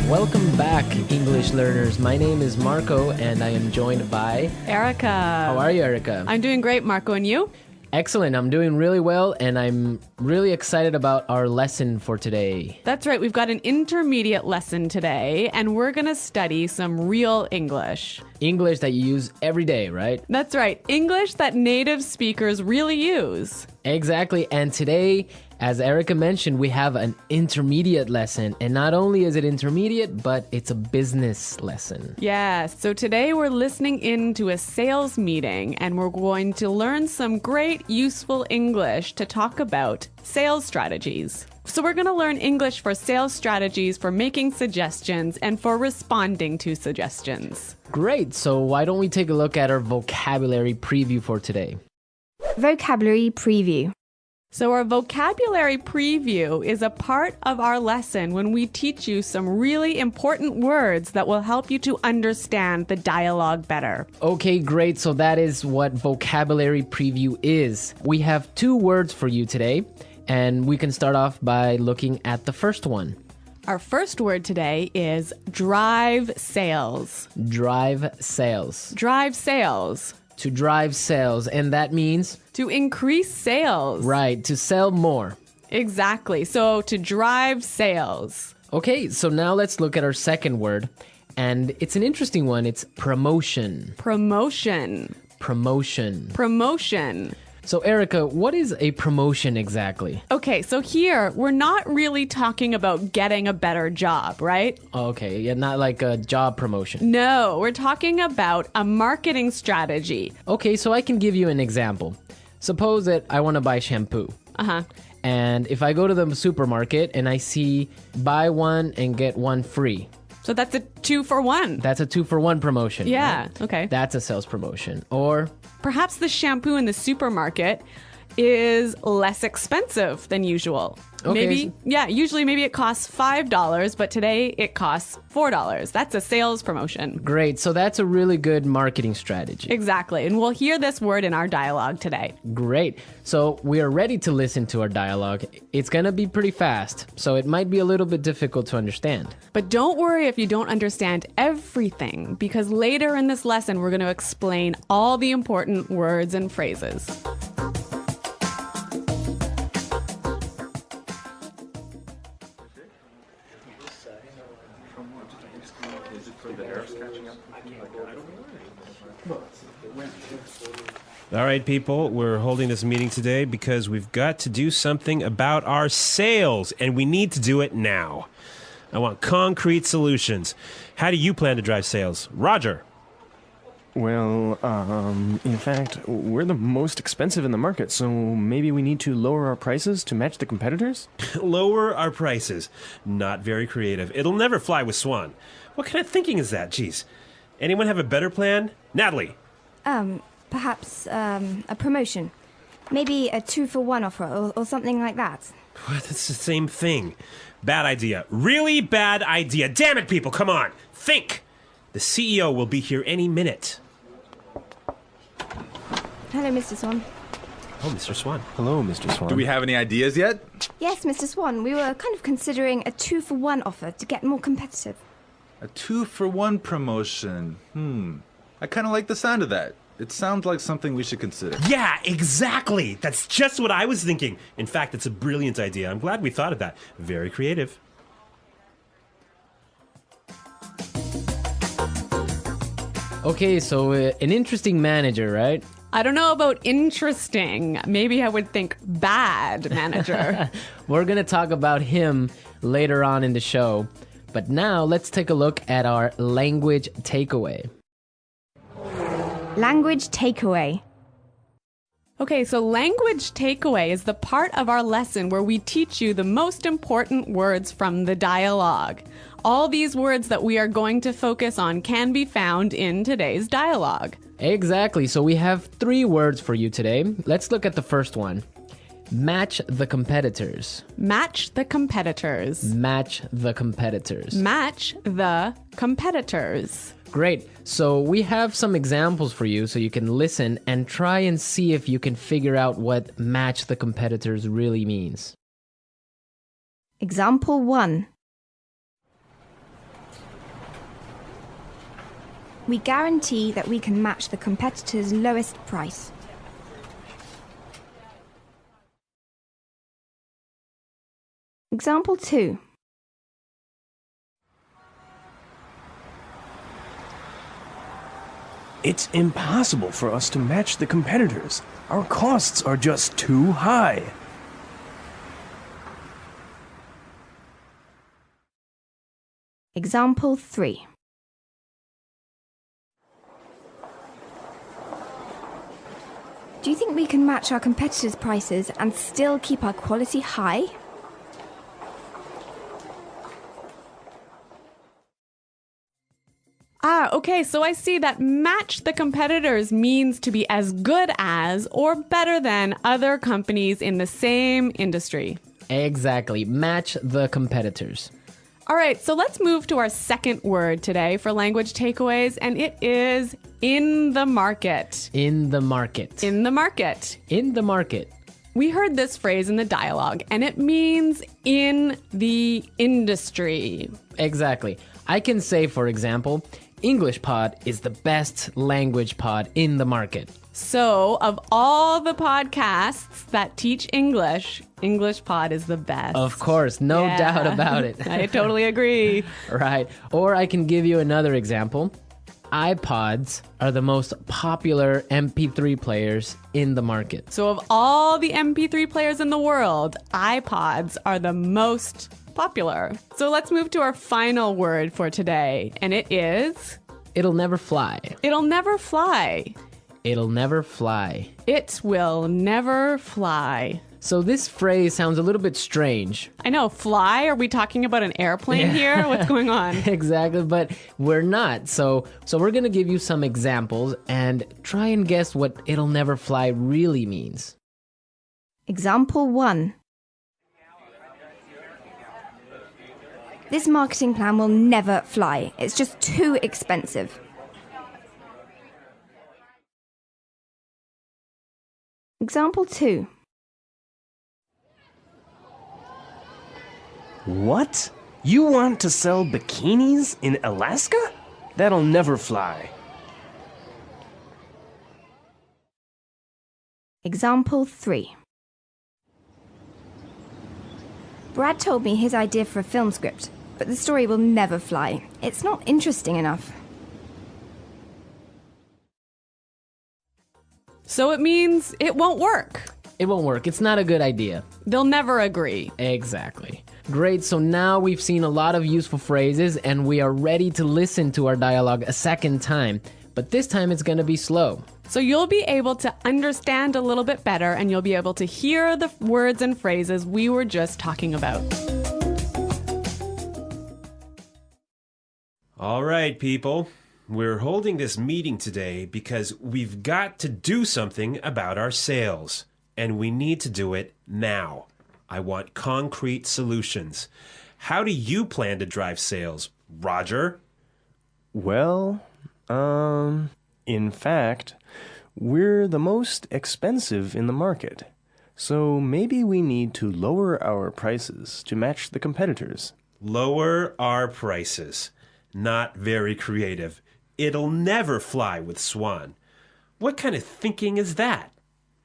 Welcome back, English learners. My name is Marco, and I am joined by... Erica. How are you, Erica? I'm doing great, Marco, and you? Excellent. I'm doing really well, and I'm really excited about our lesson for today. That's right. We've got an intermediate lesson today, and we're going to study some real English. English that you use every day, right? That's right. English that native speakers really use. Exactly. And today, as Erica mentioned, we have an intermediate lesson. And not only is it intermediate, but it's a business lesson. Yes. So today we're listening in to a sales meeting, and we're going to learn some great, useful English to talk about sales strategies. So we're going to learn English for sales strategies, for making suggestions, and for responding to suggestions. Great. So why don't we take a look at our vocabulary preview for today? Vocabulary preview. So our vocabulary preview is a part of our lesson when we teach you some really important words that will help you to understand the dialogue better. Okay, great. So that is what vocabulary preview is. We have 2 words for you today, and we can start off by looking at the first one. Our first word today is drive sales. Drive sales. Drive sales. To drive sales, and that means... To increase sales. Right, to sell more. Exactly. So to drive sales. Okay, so now let's look at our second word, and it's an interesting one. It's promotion. Promotion. Promotion. Promotion. So Erica, what is a promotion exactly? Okay, so here we're not really talking about getting a better job, right? Okay, yeah, not like a job promotion. No, we're talking about a marketing strategy. Okay, so I can give you an example. Suppose that I want to buy shampoo. And if I go to the supermarket and I see buy one and get one free. So that's a 2-for-1. That's a 2-for-1 promotion. Yeah, right? okay. That's a sales promotion. Or perhaps the shampoo in the supermarket is less expensive than usual. Okay. Usually maybe it costs $5, but today it costs $4. That's a sales promotion. Great. So that's a really good marketing strategy. Exactly. And we'll hear this word in our dialogue today. Great. So we are ready to listen to our dialogue. It's going to be pretty fast, so it might be a little bit difficult to understand. But don't worry if you don't understand everything, because later in this lesson, we're going to explain all the important words and phrases. All right, people, we're holding this meeting today because we've got to do something about our sales, and we need to do it now. I want concrete solutions. How do you plan to drive sales? Roger. Well, in fact, we're the most expensive in the market, so maybe we need to lower our prices to match the competitors? Lower our prices. Not very creative. It'll never fly with Swan. What kind of thinking is that? Jeez. Anyone have a better plan? Natalie. Perhaps a promotion. Maybe a 2-for-1 offer or something like that. What? That's the same thing. Bad idea. Really bad idea. Damn it, people, come on. Think. The CEO will be here any minute. Hello, Mr. Swan. Oh, Mr. Swan. Hello, Mr. Swan. Do we have any ideas yet? Yes, Mr. Swan. We were kind of considering a 2-for-1 offer to get more competitive. A 2-for-1 promotion. I kind of like the sound of that. It sounds like something we should consider. Yeah, exactly. That's just what I was thinking. In fact, it's a brilliant idea. I'm glad we thought of that. Very creative. Okay, so an interesting manager, right? I don't know about interesting. Maybe I would think bad manager. We're going to talk about him later on in the show. But now let's take a look at our language takeaway. Language takeaway. Okay, so language takeaway is the part of our lesson where we teach you the most important words from the dialogue. All these words that we are going to focus on can be found in today's dialogue. Exactly. So we have 3 words for you today. Let's look at the first one. Match the competitors. Match the competitors. Match the competitors. Match the competitors. Great. So we have some examples for you so you can listen and try and see if you can figure out what match the competitors really means. Example 1. We guarantee that we can match the competitor's lowest price. Example 2. It's impossible for us to match the competitors. Our costs are just too high. Example 3. Do you think we can match our competitors' prices and still keep our quality high? Okay, so I see that match the competitors means to be as good as or better than other companies in the same industry. Exactly. Match the competitors. All right, so let's move to our second word today for language takeaways, and it is in the market. In the market. In the market. In the market. We heard this phrase in the dialogue, and it means in the industry. Exactly. I can say, for example, EnglishPod is the best language pod in the market. So, of all the podcasts that teach English, EnglishPod is the best. Of course, no doubt about it. I totally agree. Right. Or I can give you another example. iPods are the most popular MP3 players in the market. So, of all the MP3 players in the world, iPods are the most popular. So let's move to our final word for today, and it is... It'll never fly. It'll never fly. It'll never fly. It will never fly. So this phrase sounds a little bit strange. I know, fly? Are we talking about an airplane here? What's going on? Exactly, but we're not. So we're going to give you some examples and try and guess what it'll never fly really means. Example 1. This marketing plan will never fly. It's just too expensive. Example 2. What? You want to sell bikinis in Alaska? That'll never fly. Example 3. Brad told me his idea for a film script, but the story will never fly. It's not interesting enough. So it means it won't work. It won't work. It's not a good idea. They'll never agree. Exactly. Great, so now we've seen a lot of useful phrases and we are ready to listen to our dialogue a second time. But this time it's going to be slow. So you'll be able to understand a little bit better and you'll be able to hear the words and phrases we were just talking about. All right, people. We're holding this meeting today because we've got to do something about our sales. And we need to do it now. I want concrete solutions. How do you plan to drive sales, Roger? Well, in fact, we're the most expensive in the market. So maybe we need to lower our prices to match the competitors. Lower our prices. Not very creative. It'll never fly with Swan. What kind of thinking is that?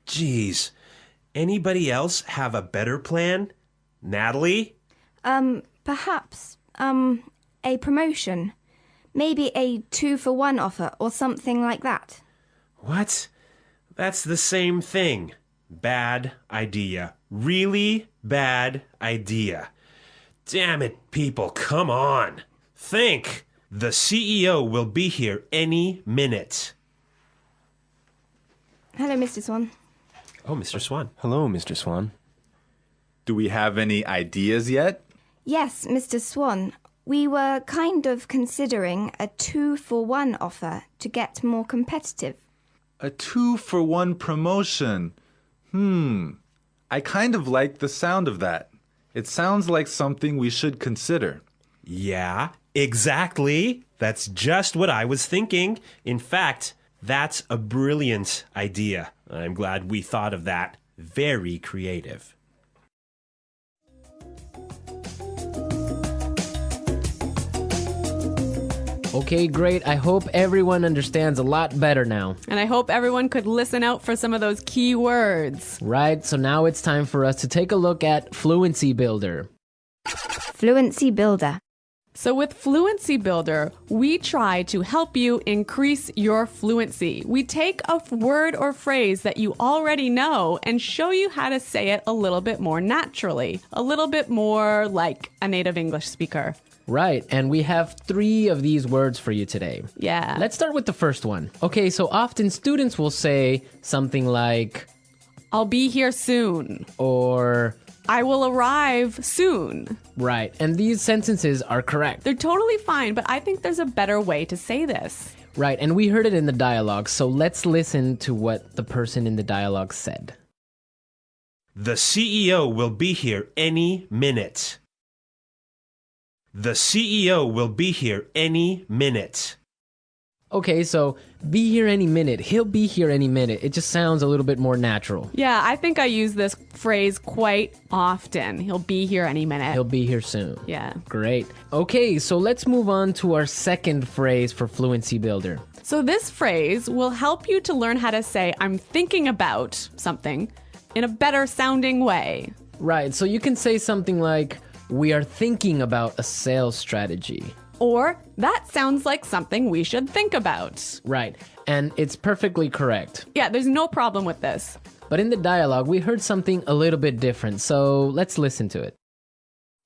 Geez. Anybody else have a better plan? Natalie? Perhaps, a promotion. Maybe a 2-for-1 offer or something like that. What? That's the same thing. Bad idea. Really bad idea. Damn it, people, come on. Think. The CEO will be here any minute. Hello, Mr. Swan. Oh, Mr. Swan. Hello, Mr. Swan. Do we have any ideas yet? Yes, Mr. Swan. We were kind of considering a 2-for-1 offer to get more competitive. A 2-for-1 promotion. I kind of like the sound of that. It sounds like something we should consider. Yeah, exactly. That's just what I was thinking. In fact, that's a brilliant idea. I'm glad we thought of that. Very creative. Okay, great. I hope everyone understands a lot better now. And I hope everyone could listen out for some of those key words. Right, so now it's time for us to take a look at Fluency Builder. Fluency Builder. So with Fluency Builder, we try to help you increase your fluency. We take a word or phrase that you already know and show you how to say it a little bit more naturally, a little bit more like a native English speaker. Right, and we have 3 of these words for you today. Yeah. Let's start with the first one. Okay, so often students will say something like, I'll be here soon. or... I will arrive soon. Right, and these sentences are correct. They're totally fine, but I think there's a better way to say this. Right, and we heard it in the dialogue, so let's listen to what the person in the dialogue said. The CEO will be here any minute. The CEO will be here any minute. Okay, so be here any minute. He'll be here any minute. It just sounds a little bit more natural. Yeah, I think I use this phrase quite often. He'll be here any minute. He'll be here soon. Yeah. Great. Okay, so let's move on to our second phrase for Fluency Builder. So this phrase will help you to learn how to say, I'm thinking about something in a better sounding way. Right, so you can say something like, we are thinking about a sales strategy. Or, that sounds like something we should think about. Right, and it's perfectly correct. Yeah, there's no problem with this. But in the dialogue, we heard something a little bit different, so let's listen to it.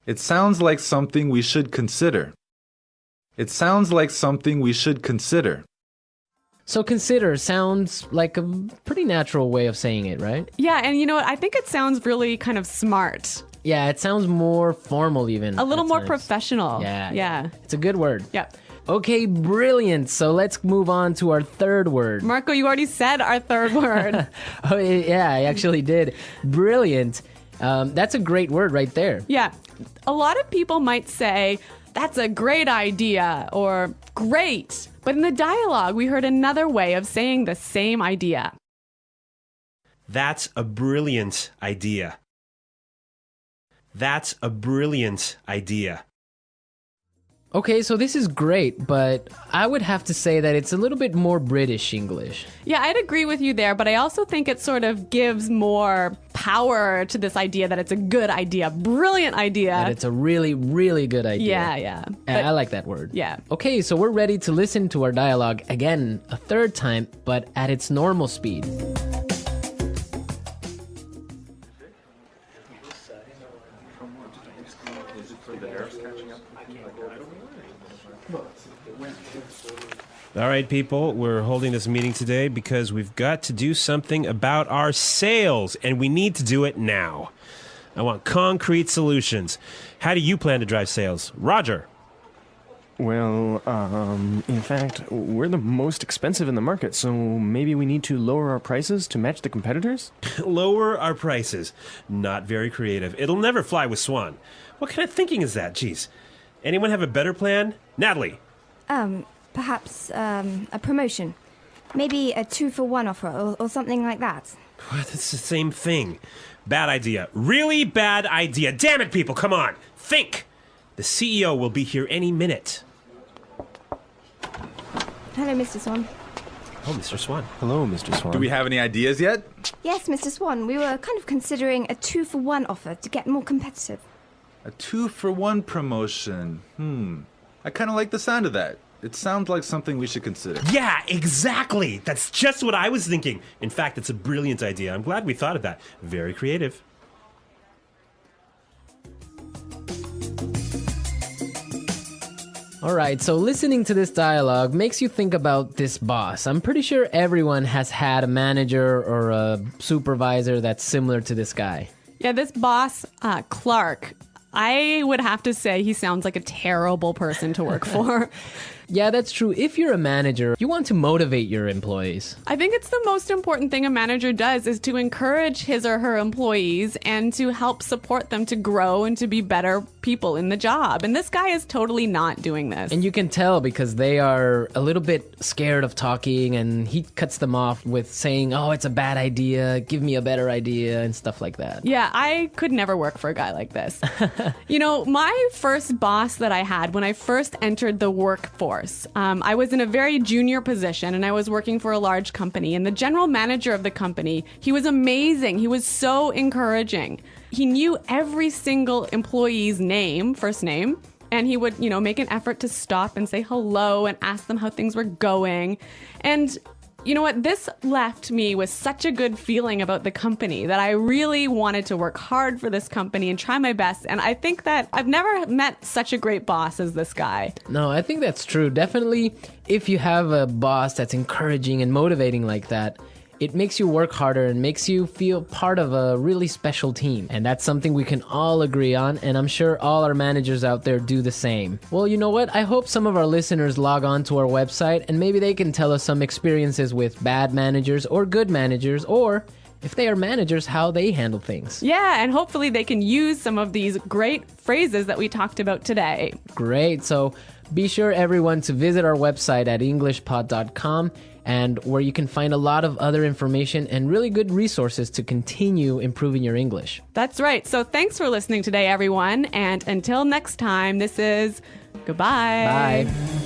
It sounds like something we should consider. It sounds like something we should consider. So consider sounds like a pretty natural way of saying it, right? Yeah, and you know what? I think it sounds really kind of smart. Yeah, it sounds more formal even. A little at more times. professional. Yeah. It's a good word. Yeah. Okay, brilliant. So let's move on to our third word. Marco, you already said our third word. Oh, yeah, I actually did. Brilliant. That's a great word right there. Yeah. A lot of people might say, that's a great idea, or great. But in the dialogue, we heard another way of saying the same idea. That's a brilliant idea. That's a brilliant idea. Okay, so this is great, but I would have to say that it's a little bit more British English. Yeah, I'd agree with you there, but I also think it sort of gives more power to this idea that it's a good idea, brilliant idea. That it's a really, really good idea. Yeah. And I like that word. Yeah. Okay, so we're ready to listen to our dialogue again a third time, but at its normal speed. All right, people, we're holding this meeting today because we've got to do something about our sales, and we need to do it now. I want concrete solutions. How do you plan to drive sales? Roger. Well, in fact, we're the most expensive in the market, so maybe we need to lower our prices to match the competitors? Lower our prices. Not very creative. It'll never fly with Swan. What kind of thinking is that? Jeez. Anyone have a better plan? Natalie. Perhaps a promotion. Maybe a 2-for-1 offer or something like that. What? It's the same thing. Bad idea. Really bad idea. Damn it, people, come on. Think. The CEO will be here any minute. Hello, Mr. Swan. Oh, Mr. Swan. Hello, Mr. Swan. Do we have any ideas yet? Yes, Mr. Swan. We were kind of considering a 2-for-1 offer to get more competitive. A 2-for-1 promotion. I kind of like the sound of that. It sounds like something we should consider. Yeah, exactly. That's just what I was thinking. In fact, it's a brilliant idea. I'm glad we thought of that. Very creative. All right, so listening to this dialogue makes you think about this boss. I'm pretty sure everyone has had a manager or a supervisor that's similar to this guy. Yeah, this boss, Clark, I would have to say he sounds like a terrible person to work for. Yeah, that's true. If you're a manager, you want to motivate your employees. I think it's the most important thing a manager does is to encourage his or her employees and to help support them to grow and to be better people in the job. And this guy is totally not doing this. And you can tell because they are a little bit scared of talking, and he cuts them off with saying, oh, it's a bad idea, give me a better idea, and stuff like that. Yeah, I could never work for a guy like this. You know, my first boss that I had when I first entered the workforce, course. I was in a very junior position and I was working for a large company, and the general manager of the company, he was amazing. He was so encouraging. He knew every single employee's name, first name, and he would, make an effort to stop and say hello and ask them how things were going. And you know what? This left me with such a good feeling about the company that I really wanted to work hard for this company and try my best. And I think that I've never met such a great boss as this guy. No, I think that's true. Definitely, if you have a boss that's encouraging and motivating like that, it makes you work harder and makes you feel part of a really special team. And that's something we can all agree on, and I'm sure all our managers out there do the same. Well, you know what? I hope some of our listeners log on to our website and maybe they can tell us some experiences with bad managers or good managers, or if they are managers, how they handle things. Yeah, and hopefully they can use some of these great phrases that we talked about today. Great. So be sure, everyone, to visit our website at EnglishPod.com, and where you can find a lot of other information and really good resources to continue improving your English. That's right. So thanks for listening today, everyone. And until next time, this is goodbye. Bye.